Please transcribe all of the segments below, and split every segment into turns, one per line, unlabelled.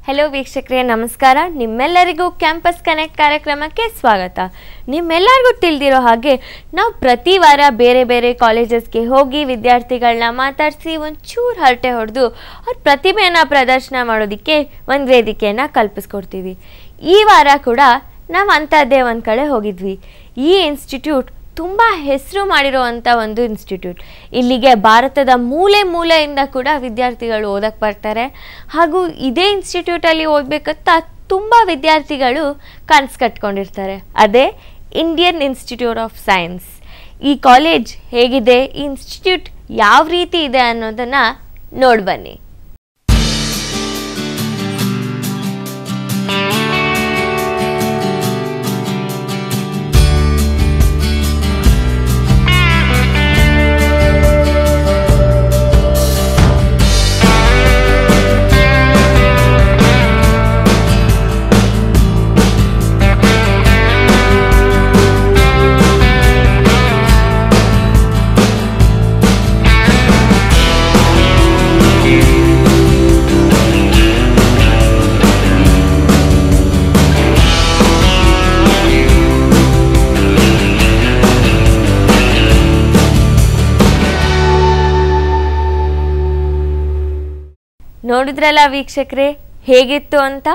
Hello ವೀಕ್ಷಕರೇ, ನಮಸ್ಕಾರ. ನಿಮ್ಮೆಲ್ಲರಿಗೂ ಕ್ಯಾಂಪಸ್ ಕನೆಕ್ಟ್ ಕಾರ್ಯಕ್ರಮಕ್ಕೆ ಸ್ವಾಗತ. ನಿಮ್ಮೆಲ್ಲರಿಗೂ ತಿಳಿದಿರೋ ಹಾಗೆ ನಾವು ಪ್ರತಿ ವಾರ ಬೇರೆ ಬೇರೆ ಕಾಲೇಜಸ್ಗೆ ಹೋಗಿ ವಿದ್ಯಾರ್ಥಿಗಳನ್ನ ಮಾತಾಡಿಸಿ ಒಂಚೂರು ಹರಟೆ ಹೊಡೆದು ಅವ್ರ ಪ್ರತಿಭೆಯನ್ನು ಪ್ರದರ್ಶನ ಮಾಡೋದಕ್ಕೆ ಒಂದು ವೇದಿಕೆಯನ್ನು ಕಲ್ಪಿಸ್ಕೊಡ್ತೀವಿ. ಈ ವಾರ ಕೂಡ ನಾವು ಅಂಥದ್ದೇ ಒಂದು ಕಡೆ ಹೋಗಿದ್ವಿ. ಈ ಇನ್ಸ್ಟಿಟ್ಯೂಟ್ ತುಂಬ ಹೆಸರು ಮಾಡಿರೋವಂಥ ಒಂದು ಇನ್ಸ್ಟಿಟ್ಯೂಟ್. ಇಲ್ಲಿಗೆ ಭಾರತದ ಮೂಲೆ ಮೂಲೆಯಿಂದ ಕೂಡ ವಿದ್ಯಾರ್ಥಿಗಳು ಓದಕ್ಕೆ ಬರ್ತಾರೆ. ಹಾಗೂ ಇದೇ ಇನ್ಸ್ಟಿಟ್ಯೂಟಲ್ಲಿ ಓದಬೇಕಂತ ತುಂಬ ವಿದ್ಯಾರ್ಥಿಗಳು ಕನಸು ಕಟ್ಕೊಂಡಿರ್ತಾರೆ. ಅದೇ ಇಂಡಿಯನ್ ಇನ್ಸ್ಟಿಟ್ಯೂಟ್ ಆಫ್ ಸೈನ್ಸ್. ಈ ಕಾಲೇಜ್ ಹೇಗಿದೆ, ಈ ಇನ್ಸ್ಟಿಟ್ಯೂಟ್ ಯಾವ ರೀತಿ ಇದೆ ಅನ್ನೋದನ್ನು ನೋಡಿ ಬನ್ನಿ. ನೋಡಿದ್ರಲ್ಲ ವೀಕ್ಷಕರೇ, ಹೇಗಿತ್ತು ಅಂತ.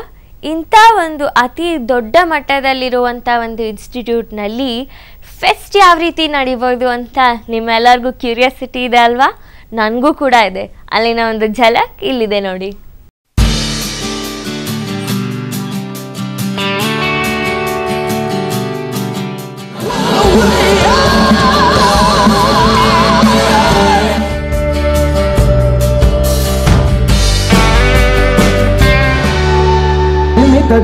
ಇಂಥ ಒಂದು ಅತಿ ದೊಡ್ಡ ಮಟ್ಟದಲ್ಲಿರುವಂಥ ಒಂದು ಇನ್ಸ್ಟಿಟ್ಯೂಟ್ನಲ್ಲಿ ಫೆಸ್ಟ್ ಯಾವ ರೀತಿ ನಡೀಬೋದು ಅಂತ ನಿಮ್ಮೆಲ್ಲರಿಗೂ ಕ್ಯೂರಿಯಾಸಿಟಿ ಇದೆ ಅಲ್ವಾ? ನನಗೂ ಕೂಡ ಇದೆ. ಅಲ್ಲಿನ ಒಂದು ಝಲಕ್ ಇಲ್ಲಿದೆ ನೋಡಿ.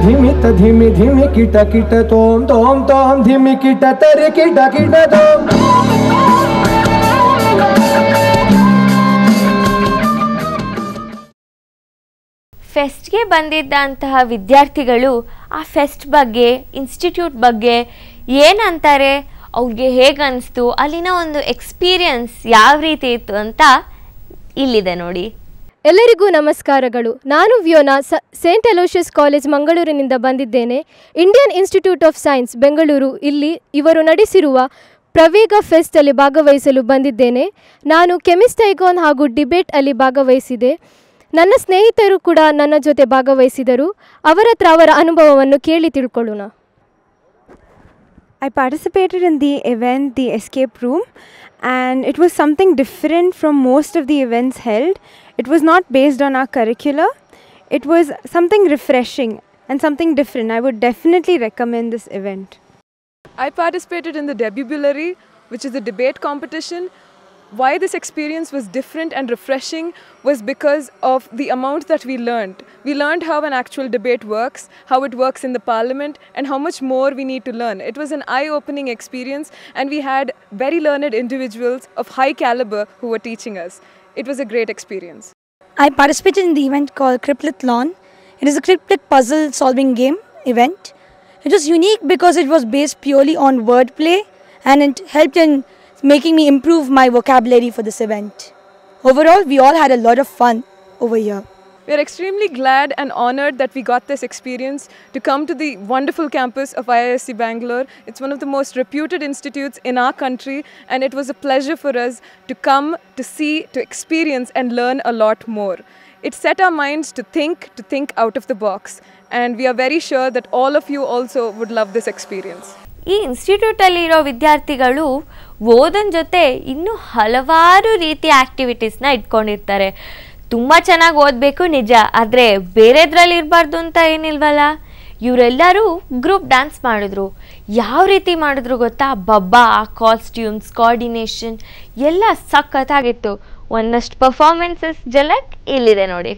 धिमित धिमि धिमि किट किट तोम तोम तोम धिमि किट तरि किट किट तोम.
ಫೆಸ್ಟ್ಗೆ ಬಂದಿದ್ದಂತಹ ವಿದ್ಯಾರ್ಥಿಗಳು ಆ ಫೆಸ್ಟ್ ಬಗ್ಗೆ, ಇನ್ಸ್ಟಿಟ್ಯೂಟ್ ಬಗ್ಗೆ ಏನಂತಾರೆ, ಅವ್ರಿಗೆ ಹೇಗೆ ಅನಿಸ್ತು, ಅಲ್ಲಿನ ಒಂದು ಎಕ್ಸ್ಪೀರಿಯನ್ಸ್ ಯಾವ ರೀತಿ ಇತ್ತು ಅಂತ ಇಲ್ಲಿದೆ ನೋಡಿ.
ಎಲ್ಲರಿಗೂ ನಮಸ್ಕಾರಗಳು. ನಾನು ವ್ಯೋನಾ, ಸೇಂಟ್ ಅಲೋಷಿಯಸ್ ಕಾಲೇಜ್ ಮಂಗಳೂರಿನಿಂದ ಬಂದಿದ್ದೇನೆ. Indian institute of science Bengaluru ಇಲ್ಲಿ ಇವರು ನಡೆಸಿರುವ ಪ್ರವೇಗ ಫೆಸ್ಟಲ್ಲಿ ಭಾಗವಹಿಸಲು ಬಂದಿದ್ದೇನೆ. ನಾನು ಕೆಮಿಸ್ಟೈಗಾನ್ ಹಾಗೂ ಡಿಬೇಟ್ ಅಲ್ಲಿ ಭಾಗವಹಿಸಿದೆ. ನನ್ನ ಸ್ನೇಹಿತರು ಕೂಡ ನನ್ನ ಜೊತೆ ಭಾಗವಹಿಸಿದರು. ಅವರ ಹತ್ರ ಅವರ ಅನುಭವವನ್ನು ಕೇಳಿ ತಿಳ್ಕೊಳ್ಳೋಣ.
I participated in the event, the escape room, and it was something different from most of the events held. It was not based on our curricula. It was something refreshing and something different. I would definitely recommend this event.
I participated in the Debubulary, which is a debate competition. Why this experience was different and refreshing was because of the amount that we learned. We learned how an actual debate works, how it works in the parliament, and how much more we need to learn. It was an eye-opening experience, and we had very learned individuals of high caliber who were teaching us. It was a great experience.
I participated in the event called Cryptithlon. It is a cryptic puzzle solving game event. It was unique because it was based purely on wordplay, and it helped in making me improve my vocabulary for this event. Overall, we all had a lot of fun over here.
We are extremely glad and honored that we got this experience to come to the wonderful campus of IISc Bangalore. It's one of the most reputed institutes in our country, and it was a pleasure for us to come, to see, to experience and learn a lot more. It set our minds to think out of the box, and we are very sure that all of you also would love this experience.
ಈ ಇನ್ಸ್ಟಿಟ್ಯೂಟಲ್ಲಿರೋ ವಿದ್ಯಾರ್ಥಿಗಳು ಓದನ ಜೊತೆ ಇನ್ನೂ ಹಲವಾರು ರೀತಿಯ ಆ್ಯಕ್ಟಿವಿಟೀಸ್ನ ಇಟ್ಕೊಂಡಿರ್ತಾರೆ. ತುಂಬ ಚೆನ್ನಾಗಿ ಓದಬೇಕು ನಿಜ, ಆದರೆ ಬೇರೆದ್ರಲ್ಲಿ ಇರಬಾರ್ದು ಅಂತ ಏನಿಲ್ವಲ್ಲ. ಇವರೆಲ್ಲರೂ ಗ್ರೂಪ್ ಡ್ಯಾನ್ಸ್ ಮಾಡಿದ್ರು. ಯಾವ ರೀತಿ ಮಾಡಿದ್ರು ಗೊತ್ತಾ? ಬಬ್ಬಾ, ಕಾಸ್ಟ್ಯೂಮ್ಸ್, ಕೋಆರ್ಡಿನೇಷನ್ ಎಲ್ಲ ಸಖತ್ತಾಗಿತ್ತು. ಒಂದಷ್ಟು ಪರ್ಫಾರ್ಮೆನ್ಸಸ್ ಜಲಕ್ ಇಲ್ಲಿದೆ ನೋಡಿ.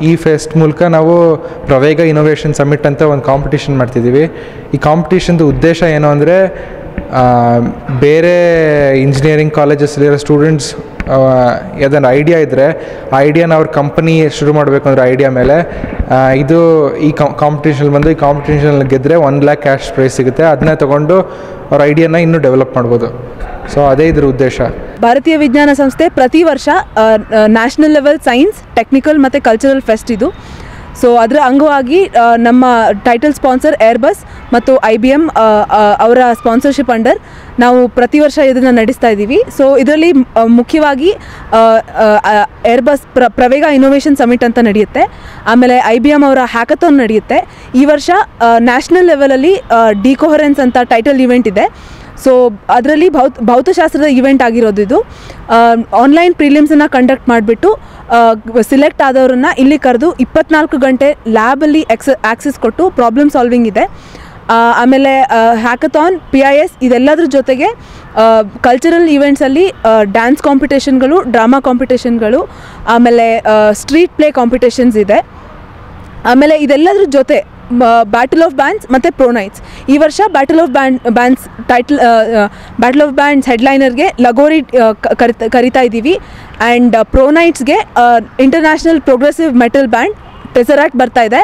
ಈ ಫೆಸ್ಟ್ ಮೂಲಕ ನಾವು ಪ್ರವೇಗ ಇನೋವೇಷನ್ ಸಮಿಟ್ ಅಂತ ಒಂದು ಕಾಂಪಿಟಿಷನ್ ಮಾಡ್ತಿದ್ದೀವಿ. ಈ ಕಾಂಪಿಟಿಷನ್ದು ಉದ್ದೇಶ ಏನು ಅಂದರೆ ಬೇರೆ ಇಂಜಿನಿಯರಿಂಗ್ ಕಾಲೇಜಸ್ಸಲ್ಲಿರೋ ಸ್ಟೂಡೆಂಟ್ಸ್ ಯಾವ್ದಾದ್ರು ಐಡಿಯಾ ಇದ್ದರೆ ಆ ಐಡಿಯಾನ ಅವ್ರ ಕಂಪನಿ ಶುರು ಮಾಡಬೇಕು ಅಂದರೆ ಐಡಿಯಾ ಮೇಲೆ ಇದು ಈ ಕಾಂಪಿಟೇಷನಲ್ಲಿ ಬಂದು ಈ ಕಾಂಪಿಟೇಷನಲ್ಲಿ ಗೆದ್ದರೆ 1 lakh ಕ್ಯಾಶ್ ಪ್ರೈಸ್ ಸಿಗುತ್ತೆ. ಅದನ್ನೇ ತೊಗೊಂಡು ಅವ್ರ ಐಡಿಯಾನ ಇನ್ನೂ ಡೆವಲಪ್ ಮಾಡ್ಬೋದು. ಸೊ ಅದೇ ಇದ್ರ ಉದ್ದೇಶ.
ಭಾರತೀಯ ವಿಜ್ಞಾನ ಸಂಸ್ಥೆ ಪ್ರತಿ ವರ್ಷ ನ್ಯಾಷನಲ್ ಲೆವೆಲ್ ಸೈನ್ಸ್, ಟೆಕ್ನಿಕಲ್ ಮತ್ತು ಕಲ್ಚರಲ್ ಫೆಸ್ಟ್ ಇದು. ಸೊ ಅದರ ಅಂಗವಾಗಿ ನಮ್ಮ ಟೈಟಲ್ ಸ್ಪಾನ್ಸರ್ ಏರ್ಬಸ್ ಮತ್ತು IBM ಅವರ ಸ್ಪಾನ್ಸರ್ಶಿಪ್ ಅಂಡರ್ ನಾವು ಪ್ರತಿ ವರ್ಷ ಇದನ್ನು ನಡೆಸ್ತಾ ಇದ್ದೀವಿ. ಸೊ ಇದರಲ್ಲಿ ಮುಖ್ಯವಾಗಿ ಏರ್ಬಸ್ ಪ್ರವೇಗ ಇನೋವೇಷನ್ ಸಮಿಟ್ ಅಂತ ನಡೆಯುತ್ತೆ. ಆಮೇಲೆ IBM ಅವರ ಹ್ಯಾಕಥಾನ್ ನಡೆಯುತ್ತೆ. ಈ ವರ್ಷ ನ್ಯಾಷನಲ್ ಲೆವೆಲಲ್ಲಿ ಡಿಕೋಹರೆನ್ಸ್ ಅಂತ ಟೈಟಲ್ ಇವೆಂಟ್ ಇದೆ. ಸೊ ಅದರಲ್ಲಿ ಭೌತಶಾಸ್ತ್ರದ ಇವೆಂಟ್ ಆಗಿರೋದು ಇದು. ಆನ್ಲೈನ್ ಪ್ರಿಲಿಮ್ಸನ್ನು ಕಂಡಕ್ಟ್ ಮಾಡಿಬಿಟ್ಟು ಸಿಲೆಕ್ಟ್ ಆದವ್ರನ್ನ ಇಲ್ಲಿ ಕರೆದು 24 ಗಂಟೆ ಲ್ಯಾಬಲ್ಲಿ ಆಕ್ಸೆಸ್ ಕೊಟ್ಟು ಪ್ರಾಬ್ಲಮ್ ಸಾಲ್ವಿಂಗ್ ಇದೆ. ಆಮೇಲೆ ಹ್ಯಾಕಥಾನ್, PIS ಇದೆಲ್ಲದ್ರ ಜೊತೆಗೆ ಕಲ್ಚರಲ್ ಈವೆಂಟ್ಸಲ್ಲಿ ಡ್ಯಾನ್ಸ್ ಕಾಂಪಿಟೇಷನ್ಗಳು, ಡ್ರಾಮಾ ಕಾಂಪಿಟೇಷನ್ಗಳು, ಆಮೇಲೆ ಸ್ಟ್ರೀಟ್ ಪ್ಲೇ ಕಾಂಪಿಟೇಷನ್ಸ್ ಇದೆ. ಆಮೇಲೆ ಇದೆಲ್ಲದ್ರ ಜೊತೆ ಬ್ಯಾಟಲ್ ಆಫ್ ಬ್ಯಾಂಡ್ಸ್ ಮತ್ತು ಪ್ರೋನೈಟ್ಸ್. ಈ ವರ್ಷ battle of bands battle of bands ಹೆಡ್ಲೈನರ್ಗೆ ಲಗೋರಿ ಕರಿತಾ ಇದ್ದೀವಿ. ಆ್ಯಂಡ್ ಪ್ರೋನೈಟ್ಸ್ಗೆ international progressive metal band Tesseract ಬರ್ತಾ ಇದೆ.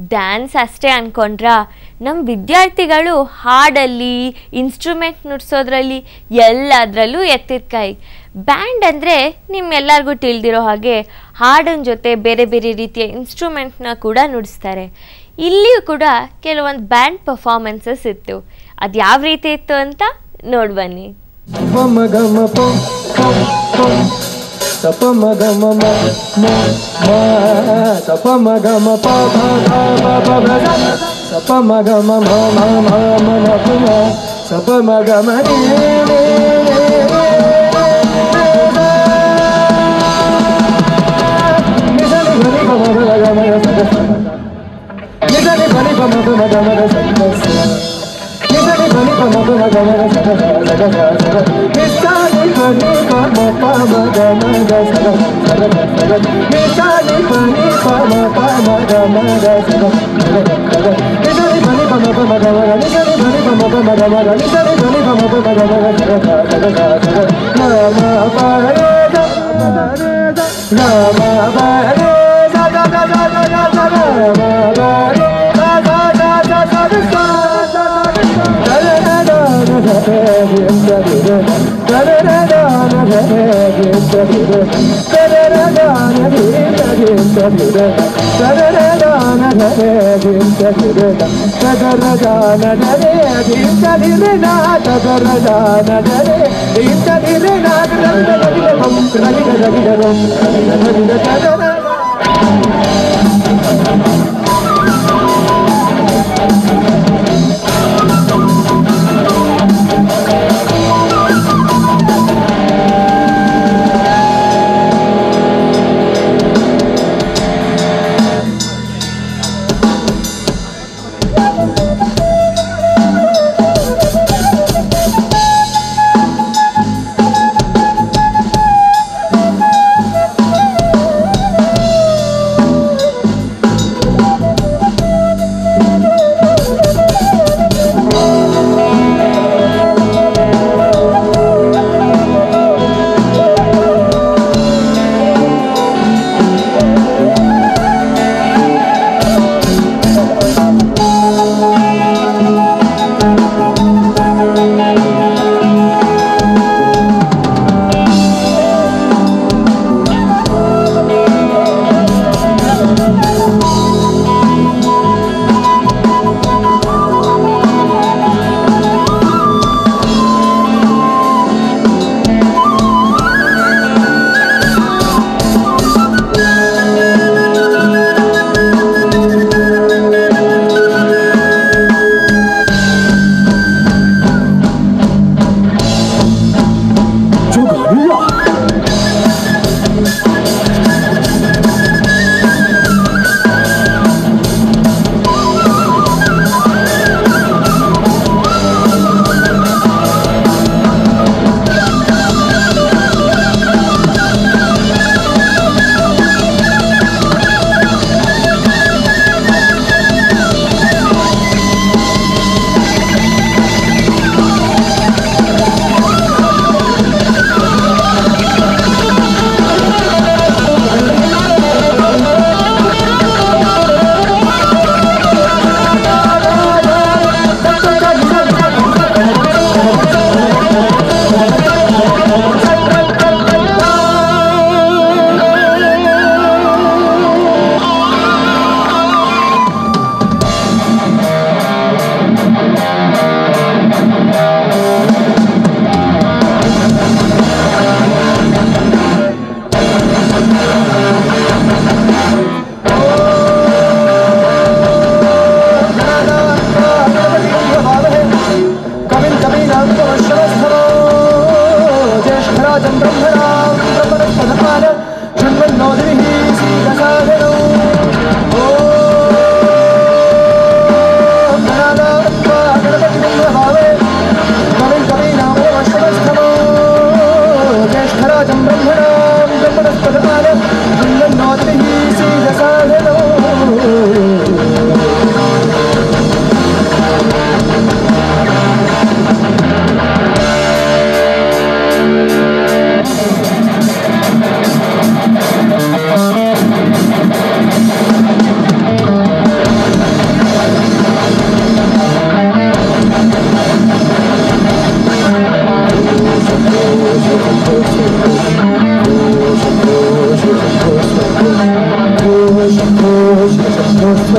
ಡ್ಯಾನ್ಸ್ ಅಷ್ಟೇ ಅಂದ್ಕೊಂಡ್ರಾ? ನಮ್ಮ ವಿದ್ಯಾರ್ಥಿಗಳು ಹಾಡಲ್ಲಿ, ಇನ್ಸ್ಟ್ರೂಮೆಂಟ್ ನುಡ್ಸೋದ್ರಲ್ಲಿ ಎಲ್ಲದರಲ್ಲೂ ಎತ್ತಿದ ಕೈ. ಬ್ಯಾಂಡ್ ಅಂದರೆ ನಿಮ್ಮೆಲ್ಲರಿಗೂ ತಿಳಿದಿರೋ ಹಾಗೆ ಹಾಡಿನ ಜೊತೆ ಬೇರೆ ಬೇರೆ ರೀತಿಯ ಇನ್ಸ್ಟ್ರೂಮೆಂಟ್ನ ಕೂಡ ನುಡಿಸ್ತಾರೆ. ಇಲ್ಲಿಯೂ ಕೂಡ ಕೆಲವೊಂದು ಬ್ಯಾಂಡ್ ಪರ್ಫಾರ್ಮೆನ್ಸಸ್ ಇತ್ತು. ಅದು ಯಾವ ರೀತಿ ಇತ್ತು ಅಂತ ನೋಡಿ ಬನ್ನಿ.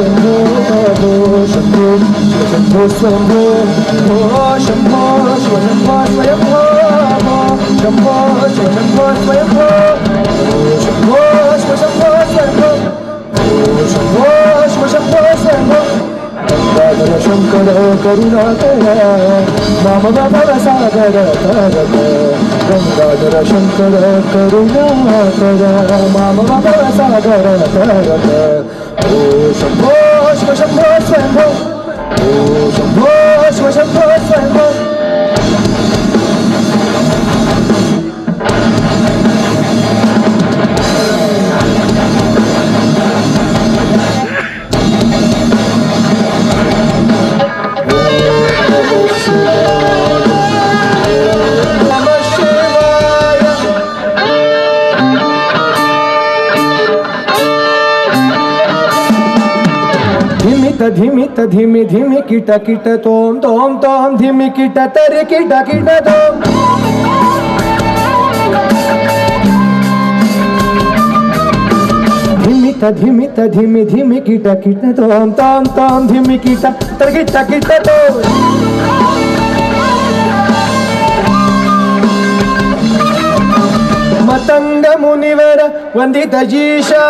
स्वयंभो शंभो शिवशंभो स्वयंभो शंभो शिवशंभो स्वयंभो शंभो शिवशंभो स्वयंभो शंभो शिवशंभो स्वयंभो शंभो शिवशंभो स्वयंभो गंगाधर शंकर करुणाकर मम भव सागर तारक गंगाधर शंकर करुणाकर मम भव सागर तारक ओ शंभो शिव शंभो स्वयंभो ओ शंभो शिव शंभो स्वयंभो धिमित धिमि धिमि किट किट तोम तोम तोम धिमि किट तरि किट किट तोम धिमित धिमि धिमि किट किट तोम तोम तोम धिमि किट तरि किट किट तोम मतंग मुनिवर वंदित जीशा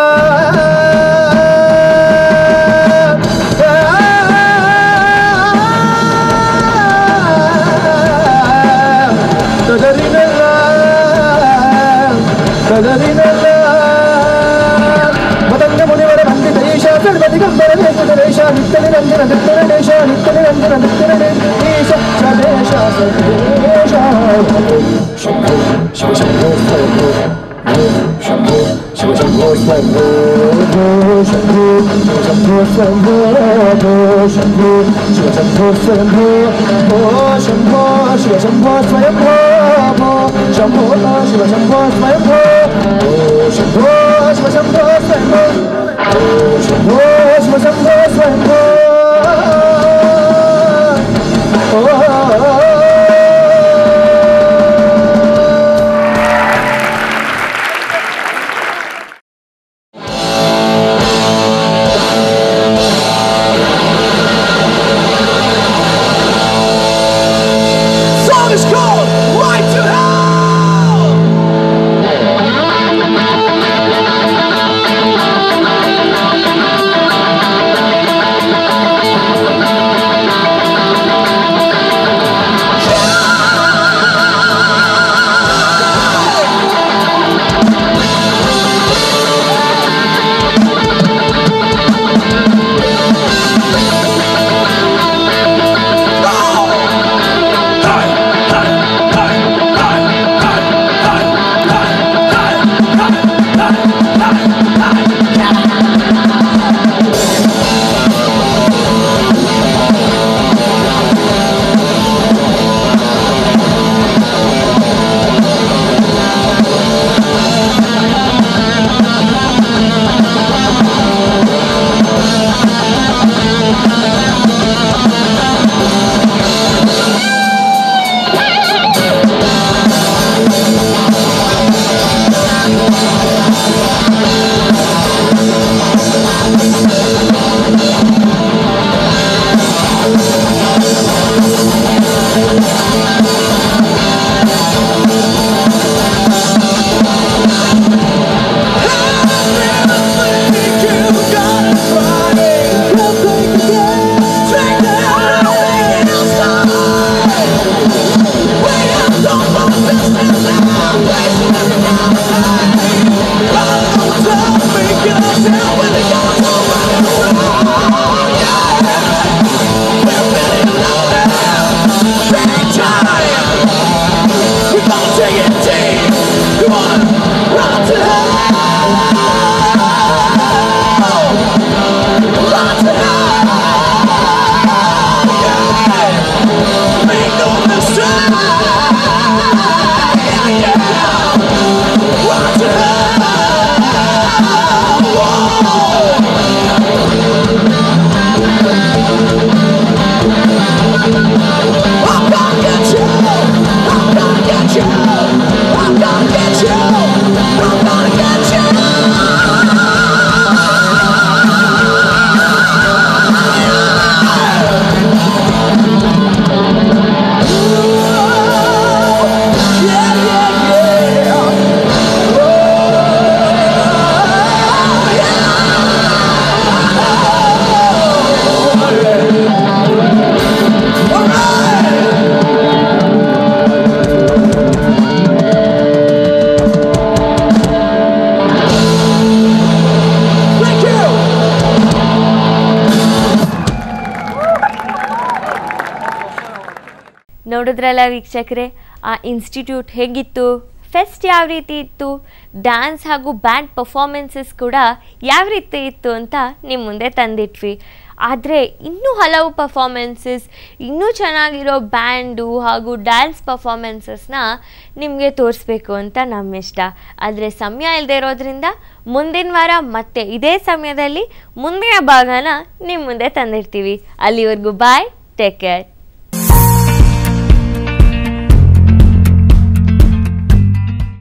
मतंग मुनिवर वंदित ईशा दिगंबर देश नित्य निरंजन नित्य देश नित्य निरंजन नित्य देश स्वदेश स्वदेश शंभो शिव शंभो स्वयंभो शंभो शिव शंभो स्वयंभो शंभो शिव शंभो स्वयंभो शंभो शिव शंभो स्वयंभो शंभो शिव शंभो स्वयंभो शंभो शिव शंभो स्वयंभो शंभो शिव शंभो स्वयंभो शंभो शिव शंभो स्वयंभो
ನೋಡಿದ್ರಲ್ಲ ವೀಕ್ಷಕರೇ, ಆ ಇನ್ಸ್ಟಿಟ್ಯೂಟ್ ಹೇಗಿತ್ತು, ಫೆಸ್ಟ್ ಯಾವ ರೀತಿ ಇತ್ತು, ಡ್ಯಾನ್ಸ್ ಹಾಗೂ ಬ್ಯಾಂಡ್ ಪರ್ಫಾರ್ಮೆನ್ಸಸ್ ಕೂಡ ಯಾವ ರೀತಿ ಇತ್ತು ಅಂತ ನಿಮ್ಮ ಮುಂದೆ ತಂದಿಟ್ವಿ. ಆದರೆ ಇನ್ನೂ ಹಲವು ಪರ್ಫಾರ್ಮೆನ್ಸಸ್, ಇನ್ನೂ ಚೆನ್ನಾಗಿರೋ ಬ್ಯಾಂಡು ಹಾಗೂ ಡ್ಯಾನ್ಸ್ ಪರ್ಫಾರ್ಮೆನ್ಸಸ್ನ ನಿಮಗೆ ತೋರಿಸ್ಬೇಕು ಅಂತ ನಮ್ಮ ಇಷ್ಟ. ಆದರೆ ಸಮಯ ಇಲ್ಲದೆ ಇರೋದ್ರಿಂದ ಮುಂದಿನ ವಾರ ಮತ್ತೆ ಇದೇ ಸಮಯದಲ್ಲಿ ಮುಂದಿನ ಭಾಗನ ನಿಮ್ಮ ಮುಂದೆ ತಂದಿರ್ತೀವಿ. ಅಲ್ಲಿವರೆಗೂ ಬಾಯ್, ಟೇಕ್ ಕೇರ್.